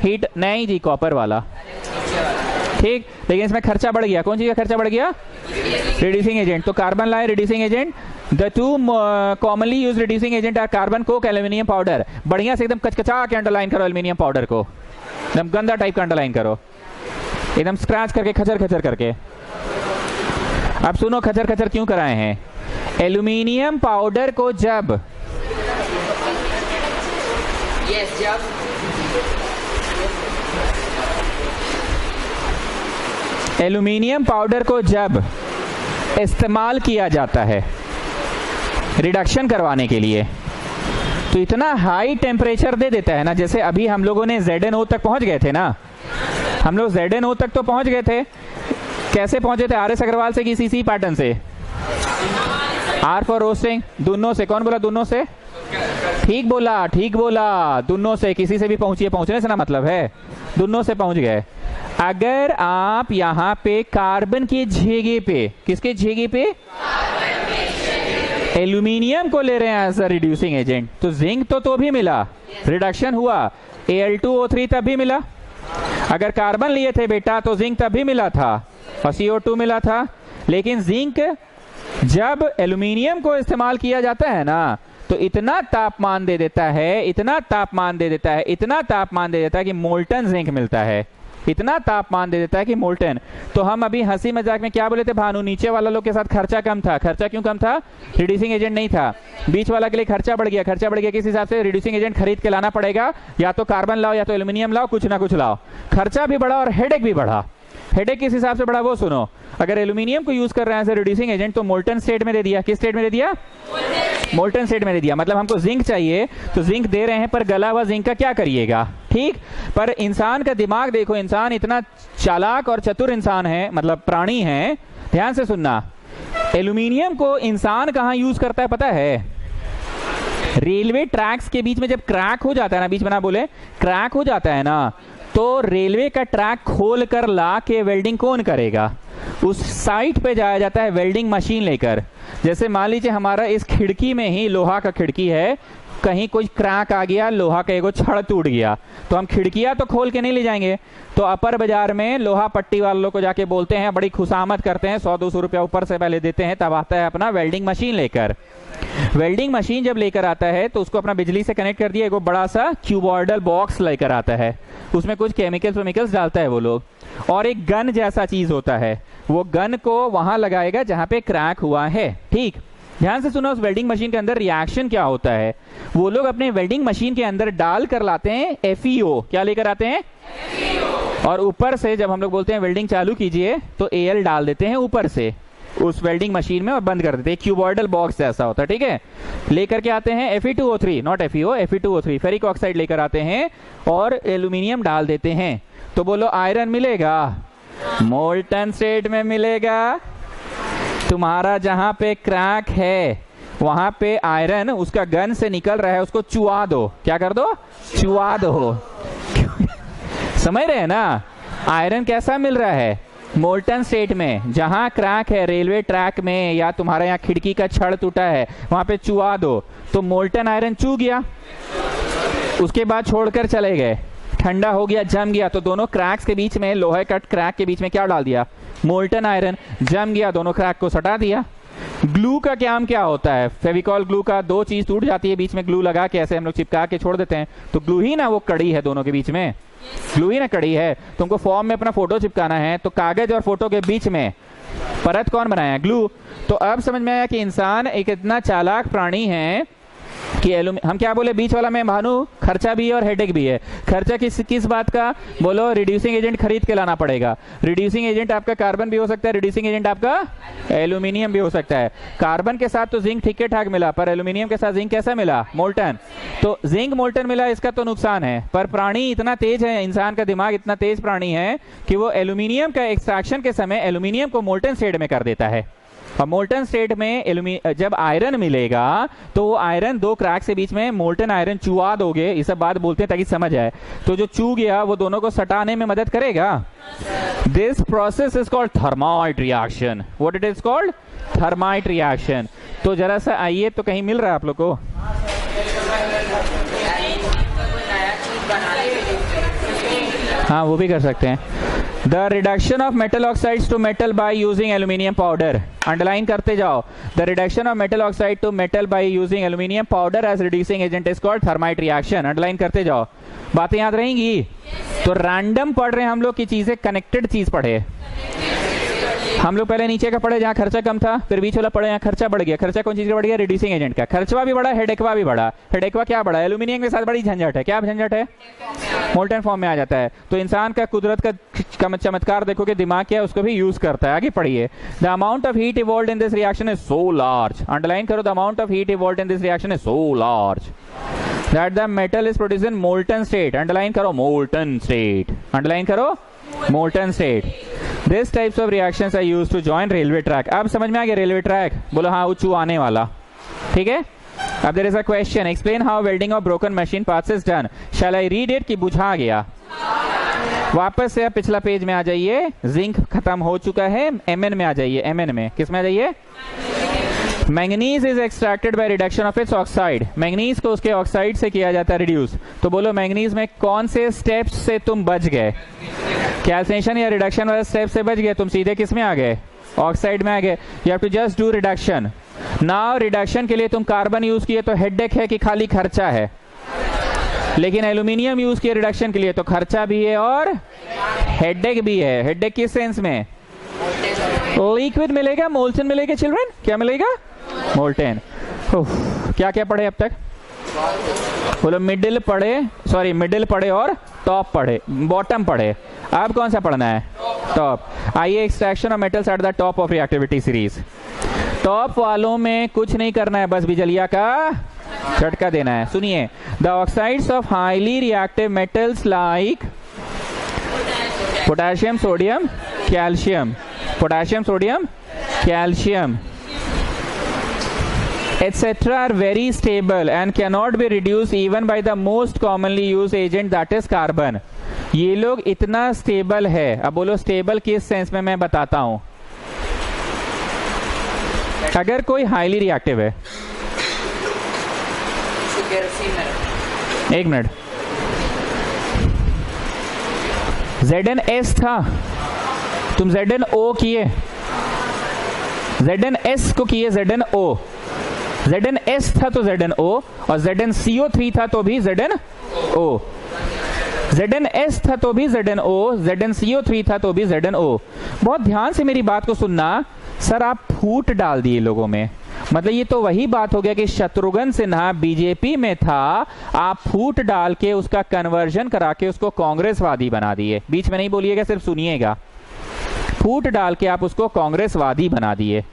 हीट नहीं जी, कॉपर वाला, ठीक। लेकिन इसमें खर्चा बढ़ गया। कौन सी का खर्चा बढ़ गया? Reducing agent. तो कार्बन लाए reducing agent. The 2 commonly use reducing agent are carbon coke, aluminium powder. बढ़िया से एकदम कचकचा के अंडरलाइन करो एल्यूमिनियम पाउडर को, एकदम गंदा टाइप का अंडरलाइन करो, एकदम स्क्रैच करके, खचर खचर करके। अब सुनो खचर खचर क्यों कराए हैं। एल्यूमिनियम पाउडर को जब एल्यूमिनियम पाउडर को जब इस्तेमाल किया जाता है रिडक्शन करवाने के लिए, तो इतना हाई टेम्परेचर दे देता है ना। जैसे अभी हम लोगों ने ZnO तक पहुंच गए थे ना, हम लोग ZnO तक तो पहुंच गए थे। कैसे पहुंचे थे? RS अग्रवाल से कि CC पैटर्न से? R फॉर रोस्टिंग, दोनों से। कौन बोला दोनों से? ठीक बोला, ठीक बोला, दोनों से। किसी से भी पहुंचिए, पहुंचने से ना मतलब है, दोनों से पहुंच गए। अगर आप यहाँ पे कार्बन के झेगे पे, किसके झेगे पे? एल्यूमिनियम को ले रहे हैं एज अ रिड्यूसिंग एजेंट, तो जिंक तो भी मिला, रिडक्शन हुआ। Al2O3 तब भी मिला। अगर कार्बन लिए थे बेटा तो जिंक तब भी मिला था और CO2 मिला था। लेकिन जिंक जब एल्यूमिनियम को इस्तेमाल किया जाता है ना, तो इतना तापमान दे देता है, इतना तापमान दे देता है, इतना तापमान दे देता है कि मोल्टन जिंक मिलता है। इतना तापमान दे देता है कि मोल्टन। तो हम अभी हंसी मजाक में क्या बोले थे भानु, नीचे वाला लोग के साथ खर्चा कम था। खर्चा क्यों कम था? रिड्यूसिंग एजेंट नहीं था। बीच वाला के लिए खर्चा बढ़ गया। खर्चा बढ़ गया किस हिसाब से? रिड्यूसिंग एजेंट खरीद के लाना पड़ेगा, या तो कार्बन लाओ या तो एल्यूमिनियम लाओ, कुछ ना कुछ लाओ। खर्चा भी बढ़ा और हेडेक भी बढ़ा। हेडेक किस हिसाब से बढ़ा वो सुनो। अगर एल्यूमिनियम को यूज कर रहे हैं एज ए रिड्यूसिंग एजेंट तो मोल्टन स्टेट में दे दिया। किस स्टेट में दे दिया? मोल्टन स्टेट में दे दिया। मतलब हमको जिंक चाहिए तो जिंक दे रहे हैं, पर गला हुआ जिंक का क्या करिएगा, ठीक। पर इंसान का दिमाग देखो, इंसान इतना चालाक और चतुर इंसान है, मतलब प्राणी है। ध्यान से सुनना, एल्यूमिनियम को इंसान कहां यूज करता है पता है? रेलवे ट्रैक्स के बीच में जब क्रैक हो जाता है ना, बीच में ना बोले, क्रैक हो जाता है ना, तो रेलवे का ट्रैक खोल कर ला के वेल्डिंग कौन करेगा? उस साइट पे जाया जाता है वेल्डिंग मशीन लेकर। जैसे मान लीजिए हमारा इस खिड़की में ही लोहा का खिड़की है, कहीं कोई क्रैक आ गया, लोहा का एगो छड़ टूट गया, तो हम खिड़कियां तो खोल के नहीं ले जाएंगे, तो अपर बाजार में लोहा पट्टी वालों को जाके बोलते हैं, बड़ी खुशामद करते हैं, 100-200 रुपया ऊपर से पहले देते हैं, तब आता है अपना वेल्डिंग मशीन लेकर। वेल्डिंग मशीन जब लेकर आता है तो उसको अपना बिजली से कनेक्ट कर दिया, एगो बड़ा सा क्यूबॉइडल बॉक्स लेकर आता है, उसमें कुछ केमिकल्स डालता है वो लोग, और एक गन जैसा चीज होता है, वो गन को वहां लगाएगा जहां पे क्रैक हुआ है। ठीक, ध्यान से सुनो, उस वेल्डिंग मशीन के अंदर रिएक्शन क्या होता है, वो लोग अपने वेल्डिंग मशीन के अंदर डाल कर लाते हैं FeO। क्या लेकर आते हैं? FeO। और ऊपर से जब हम लोग बोलते हैं वेल्डिंग चालू कीजिए तो Al डाल देते हैं ऊपर से उस वेल्डिंग मशीन में और बंद कर देते हैं। क्यूबॉइडल बॉक्स जैसा होता है, ठीक है। लेकर के आते हैं Fe2O3, not FeO, Fe2O3 ferric oxide लेकर आते हैं और एल्यूमिनियम डाल देते हैं। तो बोलो आयरन मिलेगा? मोल्टन स्टेट में मिलेगा। तुम्हारा जहां पे क्रैक है वहां पे आयरन उसका गन से निकल रहा है, उसको चुआ दो। क्या कर दो? चुआ दो। समझ रहे हैं ना? आयरन कैसा मिल रहा है? मोल्टन स्टेट में। जहां क्रैक है रेलवे ट्रैक में या तुम्हारा यहाँ खिड़की का छड़ टूटा है वहां पे चुआ दो, तो मोल्टन आयरन चू गया, उसके बाद छोड़कर चले गए, ठंडा हो गया, जम गया, तो दोनों क्रैक्स के बीच में, लोहे का क्रैक के बीच में क्या डाल दिया? Molten iron. जम गया, दोनों क्रैक को सटा दिया। ग्लू का काम क्या होता है? फेविकॉल ग्लू का, दो चीज टूट जाती है, बीच में ग्लू लगा के ऐसे हम लोग चिपका के छोड़ देते हैं, तो ग्लू ही ना वो कड़ी है दोनों के बीच में, ग्लू ही ना कड़ी है। तुमको फॉर्म में अपना फोटो चिपकाना है तो कागज और फोटो के बीच में परत कौन बनाया? ग्लू। तो अब समझ में आया कि इंसान एक इतना चालाक प्राणी है कि हम क्या बोले बीच वाला में भानु, खर्चा भी है और हेडेक भी है। खर्चा किस बात का? बोलो रिड्यूसिंग एजेंट खरीद के लाना पड़ेगा। रिड्यूसिंग एजेंट आपका कार्बन भी हो सकता है, रिड्यूसिंग एजेंट आपका एल्यूमिनियम भी हो सकता है। कार्बन के साथ तो जिंक ठीक ठाक मिला, पर एल्यूमिनियम के साथ जिंक कैसा मिला? मोल्टन। तो जिंक मोल्टन मिला, इसका तो नुकसान है, पर प्राणी इतना तेज है, इंसान का दिमाग इतना तेज प्राणी है कि वो एल्यूमिनियम का एक्सट्रैक्शन के समय एल्यूमिनियम को मोल्टन स्टेट में कर देता है। और मोल्टन स्टेट में जब आयरन मिलेगा तो वो आयरन दो क्रैक से बीच में मोल्टन आयरन चुआ दोगे, ये सब बात बोलते हैं ताकि समझ आए, तो जो चू गया वो दोनों को सटाने में मदद करेगा। This process is called thermite reaction. What it is called? Thermite reaction. तो जरा सा आइए, तो कहीं मिल रहा है आप लोग को? हाँ, वो भी कर सकते हैं। The reduction of metal oxides to metal by using aluminium powder. Underline करते जाओ। The reduction of metal oxide to metal by using aluminium powder as reducing agent is called thermite reaction. Underline करते जाओ। बातें याद रहेंगी? तो random पढ़ रहे हैं हम लोग की चीजें, कनेक्टेड चीज पढ़े। हम लोग पहले नीचे का पढ़े जहां खर्चा कम था, फिर बीच वाला पढ़े जहां खर्चा बढ़ गया। खर्चा कौन चीज का बढ़ गया? रिड्यूसिंग एजेंट का। खर्चवा भी बढ़ा, हेडेकवा भी बढ़ा। हेडेकवा क्या बढ़ा? एल्यूमिनियम के साथ बड़ी झंझट है। क्या झंझट है? मोल्टन फॉर्म में आ जाता है। तो इंसान का कुदरत का चमत्कार देखो कि दिमाग क्या है, उसको भी यूज करता है। आगे पढ़िए। The amount of heat evolved in this reaction is so large. Underline करो, the amount of heat evolved in this reaction is so large that the metal is produced in molten state. Underline करो, molten state. Underline करो, molten state. These types of reactions are used to join railway track. अब समझ में आ गया railway track? बोलो हाँ, उच्चू आने वाला। ठीक है। अब there is a question. Explain how welding of broken machine parts is done. Shall I read it? कि बुझा गया? वापस से आप पिछला पेज में आ जाइए। जिंक खत्म हो चुका है, Mn में आ जाइए। Mn में किस में आ जाइए? Manganese is extracted by reduction of its oxide. Manganese को उसके ऑक्साइड से किया जाता है रिड्यूस। तो बोलो मैंगनीज में कौन से स्टेप्स से तुम बच गए? कैल्सिनेशन या रिडक्शन वाले स्टेप से बच गए, तुम सीधे किस में आ गए? ऑक्साइड में आ गए। You have to just do reduction. Now reduction के लिए तुम कार्बन यूज किए तो हेडेक है कि खाली खर्चा है? लेकिन एल्यूमिनियम यूज किए रिडक्शन के लिए तो खर्चा भी है और हेडेक भी है। हेडेक किस सेंस में? लिक्विड मिलेगा, मोल्टन मिलेगा। चिल्ड्रन क्या मिलेगा? मोल्टन। क्या क्या पढ़े अब तक? बोलो मिडिल पढ़े, सॉरी मिडिल पढ़े और टॉप पढ़े, बॉटम पढ़े। अब कौन सा पढ़ना है? टॉप। आइए, extraction of metals at the top of reactivity series. Top वालों में कुछ नहीं करना है, बस बिजलिया का झटका देना है। सुनिए, the oxides of highly reactive metals like potassium, sodium, calcium, potassium, sodium, calcium, etc. are very stable and cannot be reduced even by the most commonly used agent, that is carbon. ये लोग इतना stable है। अब बोलो stable किस sense में, मैं बताता हूं। अगर कोई हाईली रिएक्टिव है, एक मिनट, ZnS था, तुम ZnO किए, ZnS को किए ZnO, ZnS था तो ZnO, और ZnCO3 था तो भी ZnO, ZnS था तो भी ZnO, ZnCO3 था तो भी ZnO। बहुत ध्यान से मेरी बात को सुनना। सर आप फूट डाल दिए लोगों में, मतलब ये तो वही बात हो गया कि शत्रुघ्न सिन्हा बीजेपी में था, आप फूट डाल के उसका कन्वर्जन करा के उसको कांग्रेसवादी बना दिए। बीच में नहीं बोलिएगा, सिर्फ सुनिएगा। फूट डाल के आप उसको कांग्रेसवादी बना दिए,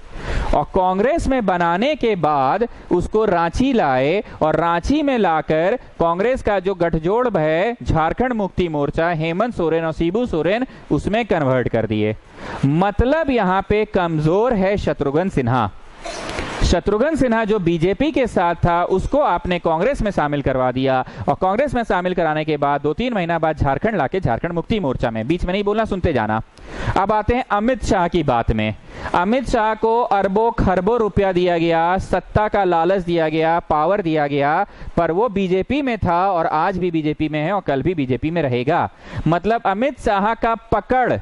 और कांग्रेस में बनाने के बाद उसको रांची लाए, और रांची में लाकर कांग्रेस का जो गठजोड़ है झारखंड मुक्ति मोर्चा, हेमंत सोरेन और शिबू सोरेन, उसमें कन्वर्ट कर दिए। मतलब यहां पे कमजोर है शत्रुघ्न सिन्हा। शत्रुघ्न सिन्हा जो बीजेपी के साथ था उसको आपने कांग्रेस में शामिल करवा दिया, और कांग्रेस में शामिल कराने के बाद 2-3 महीना बाद झारखंड लाके झारखंड मुक्ति मोर्चा में। बीच में नहीं बोलना, सुनते जाना। अब आते हैं अमित शाह की बात में। अमित शाह को अरबों खरबों रुपया दिया गया, सत्ता का लालच दिया गया, पावर दिया गया, पर वो बीजेपी में था और आज भी बीजेपी में है और कल भी बीजेपी में रहेगा। मतलब अमित शाह का पकड़,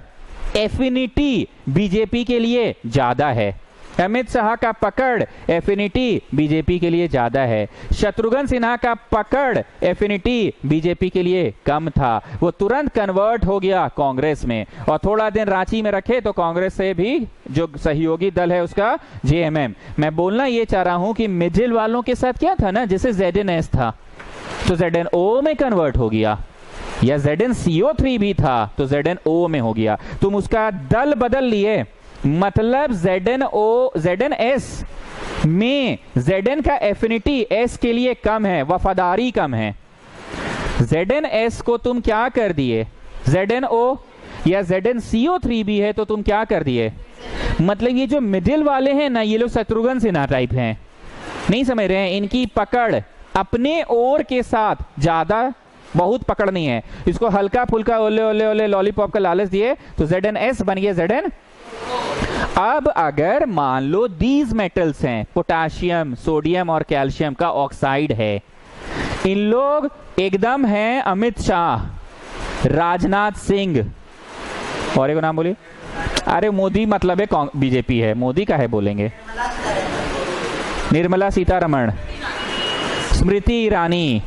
एफिनिटी बीजेपी के लिए ज्यादा है। अमित शाह का पकड़, एफिनिटी बीजेपी के लिए ज्यादा है। शत्रुघ्न सिन्हा का पकड़, एफिनिटी बीजेपी के लिए कम था। वो तुरंत कन्वर्ट हो गया कांग्रेस में, और थोड़ा दिन रांची में रखे तो कांग्रेस से भी जो सहयोगी दल है उसका JMM। मैं बोलना ये चाह रहा हूं कि मिडिल वालों के साथ क्या था ना, जैसे ZnS था तो ZnO में कन्वर्ट हो गया, या ZnCO3 भी था तो ZnO में हो गया। तुम उसका दल बदल लिए, मतलब ZnS में Zn का एफिनिटी S के लिए कम है, वफादारी कम है। ZnS को तुम क्या कर दिए, ZnO या ZnCO3 भी है तो तुम क्या कर दिए। मतलब ये जो मिडिल वाले हैं ना, ये लोग शत्रुघ्न सिन्हा टाइप हैं, नहीं समझ रहे हैं। इनकी पकड़ अपने ओर के साथ ज्यादा, बहुत पकड़ नहीं है। इसको हल्का फुल्का ओले ओले ओले लॉलीपॉप का लालच दिए तो ZnS बन गया Zn। अब अगर मान लो दीज मेटल्स हैं, पोटाशियम, सोडियम और कैल्शियम का ऑक्साइड है, इन लोग एकदम हैं अमित शाह, राजनाथ सिंह, और एक नाम बोलिए, अरे मोदी मतलब है बीजेपी है, मोदी का है बोलेंगे, निर्मला सीतारमण, स्मृति ईरानी,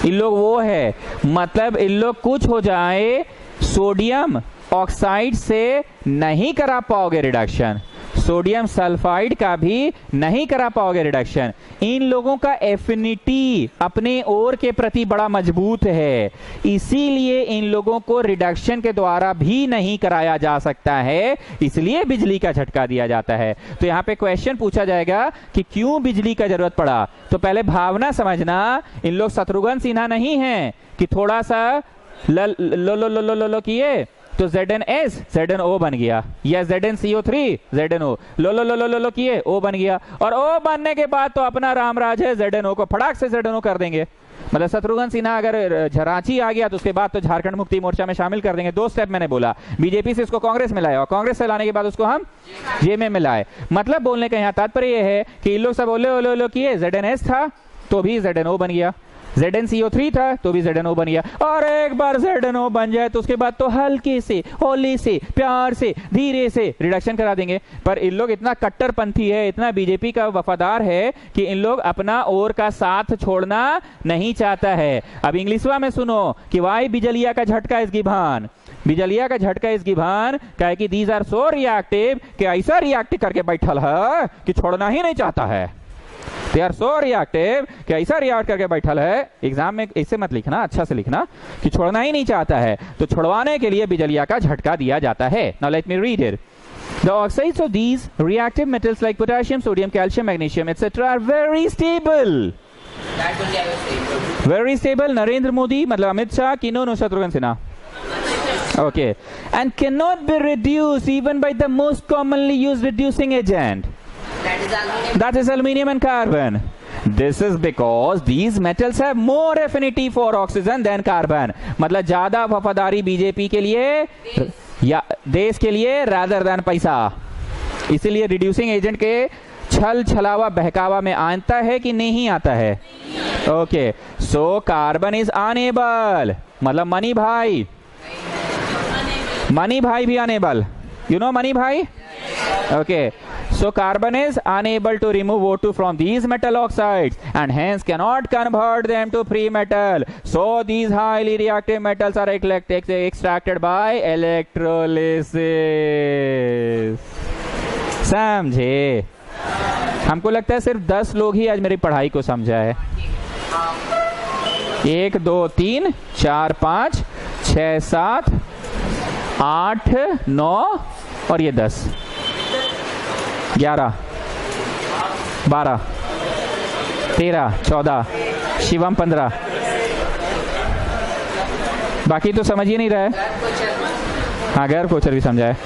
इन लोग वो है। मतलब इन लोग कुछ हो जाए, सोडियम ऑक्साइड से नहीं करा पाओगे रिडक्शन, सोडियम सल्फाइड का भी नहीं करा पाओगे रिडक्शन। इन लोगों का एफिनिटी अपने ओर के प्रति बड़ा मजबूत है, इसीलिए इन लोगों को रिडक्शन के द्वारा भी नहीं कराया जा सकता है, इसलिए बिजली का झटका दिया जाता है। तो यहाँ पे क्वेश्चन पूछा जाएगा कि क्यों बिजली का जरूरत पड़ा, तो पहले भावना समझना। इन लोग शत्रुघ्न सिन्हा नहीं है कि थोड़ा सा लो किए तो ZnS ZnO बन गया, या ZnCO3 ZnO लो किए O बन गया, और O बनने के बाद तो अपना रामराज है, ZnO को फटाक से ZnO कर देंगे। मतलब शत्रुघ्न सिन्हा अगर रांची आ गया तो उसके बाद तो झारखंड मुक्ति मोर्चा में शामिल कर देंगे। 2 स्टेप मैंने बोला, बीजेपी से इसको कांग्रेस में लाया, और कांग्रेस से लाने के बाद उसको हम JMM में लाए। मतलब बोलने का यहाँ तात्पर्य यह है कि इन लोग सब ओले किए, ZnS था तो भी ZnO बन गया, ZnCO3 था तो भी ZnO बन गया, और एक बार ZnO बन जाए तो उसके बाद तो हल्के से, होली से, प्यार से, धीरे से रिडक्शन करा देंगे। पर इन लोग इतना कट्टरपंथी है, इतना बीजेपी का वफादार है कि इन लोग अपना और का साथ छोड़ना नहीं चाहता है। अब इंग्लिशवा में सुनो कि वाई बिजलिया का झटका इस गिभान, बिजलिया का झटका इस गिभान कहे कि दीज आर सो रिएक्टिव कि ऐसा रिएक्ट करके बैठल है कि छोड़ना ही नहीं चाहता है। दे आर सो रिएक्टिव कि ऐसा रिएक्ट करके बैठल है, एग्जाम में ऐसे मत लिखना, अच्छा से लिखना कि छोड़ना ही नहीं चाहता है, तो छुड़वाने के लिए बिजलिया का झटका दिया जाता है। Now let me read it. The oxides of these reactive metals like potassium, sodium, calcium, magnesium, etc. are very stable. Very stable. Narendra Modi, मतलब अमित शाह, कि no Shatrughan Sinha. Okay. And cannot be reduced even by the most commonly used reducing agent. That is aluminium and carbon. This is because these metals have more affinity for oxygen than carbon. मतलब ज्यादा वफादारी BJP के लिए या देश के लिए rather than पैसा। इसीलिए रिड्यूसिंग एजेंट के छल छलावा बहकावा में आता है कि नहीं आता है? Okay, so carbon is unable, मतलब मनी भाई भी अनेबल, यू नो मनी भाई? Okay, so carbon is unable to remove O2 from these metal oxides and hence cannot convert them to free metal. So these highly reactive metals are extracted by electrolysis. समझे? हमको लगता है सिर्फ 10 लोग ही आज मेरी पढ़ाई को समझा है। 1 2 3 4 5 6 7 8 9 और ये 10 11 12 13 14 शिवम 15। बाकी तो समझ ही नहीं रहा है। हाँ, गैर कोचर भी समझा है।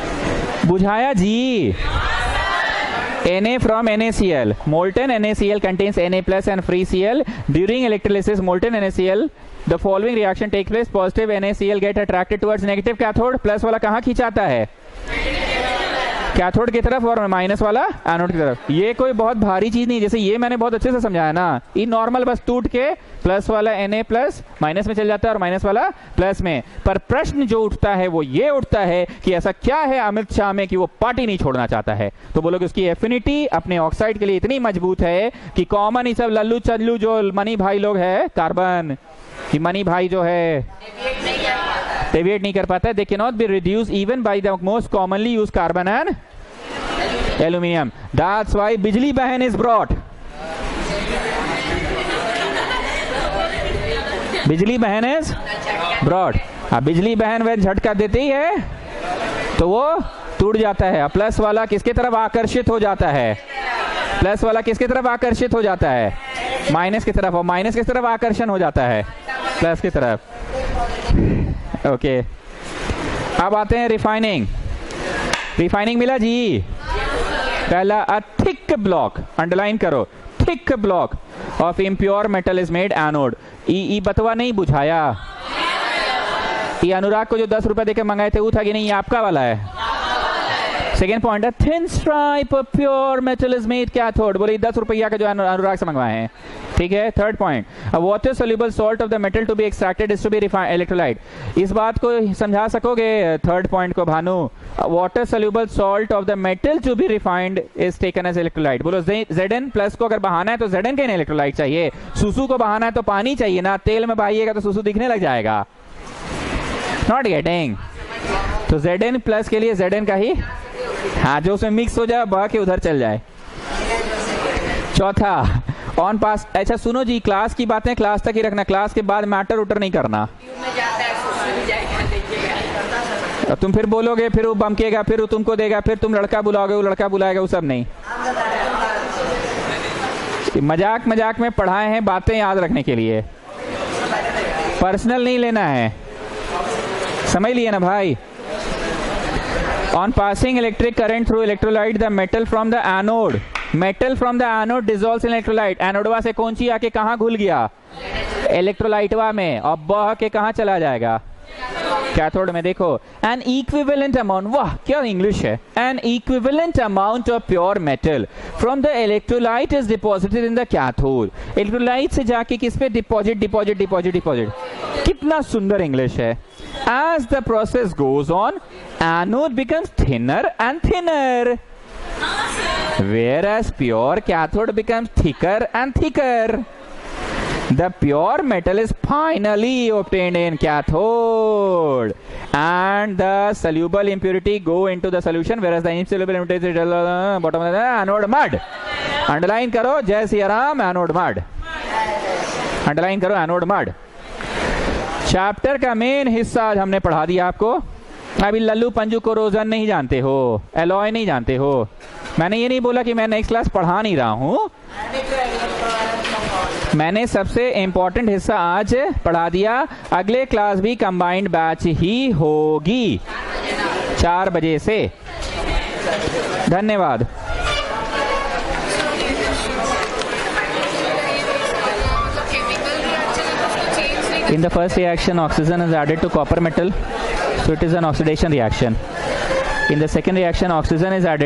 बुझाया जी। Na from NaCl. Molten NaCl contains Na plus and free Cl. During electrolysis, molten NaCl, the following reaction takes place. Positive NaCl get attracted towards negative cathode. Plus वाला कहाँ खींचाता है? कैथोड की तरफ, और माइनस वाला एनोड की तरफ। ये कोई बहुत भारी चीज नहीं, जैसे ये मैंने बहुत अच्छे से समझाया ना। ये नॉर्मल बस टूट के प्लस वाला Na प्लस माइनस में चल जाता है और माइनस वाला प्लस में। पर प्रश्न जो उठता है वो ये उठता है कि ऐसा क्या है अमित शाह में कि वो पार्टी नहीं छोड़ना चाहता है? तो बोलो कि उसकी एफिनिटी अपने ऑक्साइड के लिए इतनी मजबूत है कि कॉमन ही सब लल्लू चल्लू जो मनी भाई लोग है, कार्बन कि मनी भाई जो है डेविएट नहीं कर पाता है। They can not be reduce even by the most commonly use carbon and aluminium. That's why बिजली बहन इज ब्रॉट। बिजली बहन इज ब्रॉड। अब बिजली बहन वह झटका देती है तो वो टूट जाता है। प्लस वाला किसके तरफ आकर्षित हो जाता है? प्लस वाला किसके तरफ आकर्षित हो जाता है? माइनस की तरफ। और माइनस किस तरफ आकर्षण हो जाता है? प्लस की तरफ। ओके, अब आते हैं रिफाइनिंग। रिफाइनिंग मिला जी। पहला, अ थिक ब्लॉक, अंडरलाइन करो, thick block of impure metal is made anode. ई बतवा नहीं बुझाया। ये अनुराग को जो 10 रुपए देके मंगाए थे वो था कि नहीं? ये आपका वाला है। सेकेंड पॉइंट है thin stripe of pure metal is made cathode. बोले 10 रुपया का जो अनुराग से मंगवाए हैं, ठीक है। Third point, a water soluble salt of the metal to be extracted is to be refined electrolyte. इस बात को समझा सकोगे थर्ड पॉइंट को Bhanu? Water soluble salt of the metal to be refined is taken as electrolyte. बोलो Zn plus को अगर बहाना है तो Zn के इलेक्ट्रोलाइट चाहिए। सुसु को बहाना है तो पानी चाहिए ना। तेल में बहाइएगा तो सुसु दिखने लग जाएगा। Not getting? तो Zn प्लस के लिए Zn का ही, हाँ, जो उसमें मिक्स हो जाए बह के उधर चल जाए। चौथा, ऑन पास। अच्छा सुनो जी, क्लास की बातें क्लास तक ही रखना, क्लास के बाद मैटर उटर नहीं करना। तुम फिर बोलोगे, फिर वो बमकेगा, फिर वो तुमको देगा, फिर तुम लड़का बुलाओगे, वो लड़का बुलाएगा, वो सब नहीं। मजाक मजाक में पढ़ाए हैं बातें याद रखने के लिए, पर्सनल नहीं लेना है। समझ लिए ना भाई? On passing electric current through electrolyte, the metal from the anode dissolves in electrolyte. एनोडवा से कौन सी आके कहाँ घुल गया? इलेक्ट्रोलाइटवा में। अब बह के कहाँ चला जाएगा? कैथोड में। देखो, an equivalent amount, वाह क्या इंग्लिश है, an equivalent amount of pure metal from the electrolyte is deposited in the cathode. Electrolyte से जाके किस पे? डिपॉजिट। कितना सुंदर इंग्लिश है। As the process goes on, anode becomes thinner and thinner, whereas pure cathode becomes thicker and thicker. The pure metal is finally obtained in cathode, and the soluble impurity go into the solution, whereas the insoluble impurity is bottom of the anode mud. Underline करो, जय Siya Ram, anode mud. Underline करो, anode mud. Chapter का main हिस्सा आज हमने पढ़ा दिया आपको। अभी लल्लू पंजू को रोजन नहीं जानते हो, एलॉय नहीं जानते हो। मैंने ये नहीं बोला कि मैं नेक्स्ट क्लास पढ़ा नहीं रहा हूं, मैंने सबसे इंपॉर्टेंट हिस्सा आज पढ़ा दिया। अगले क्लास भी कंबाइंड बैच ही होगी 4 बजे से। धन्यवाद। In the first reaction, oxygen is added to copper metal, so it is an oxidation reaction. In the second reaction, oxygen is added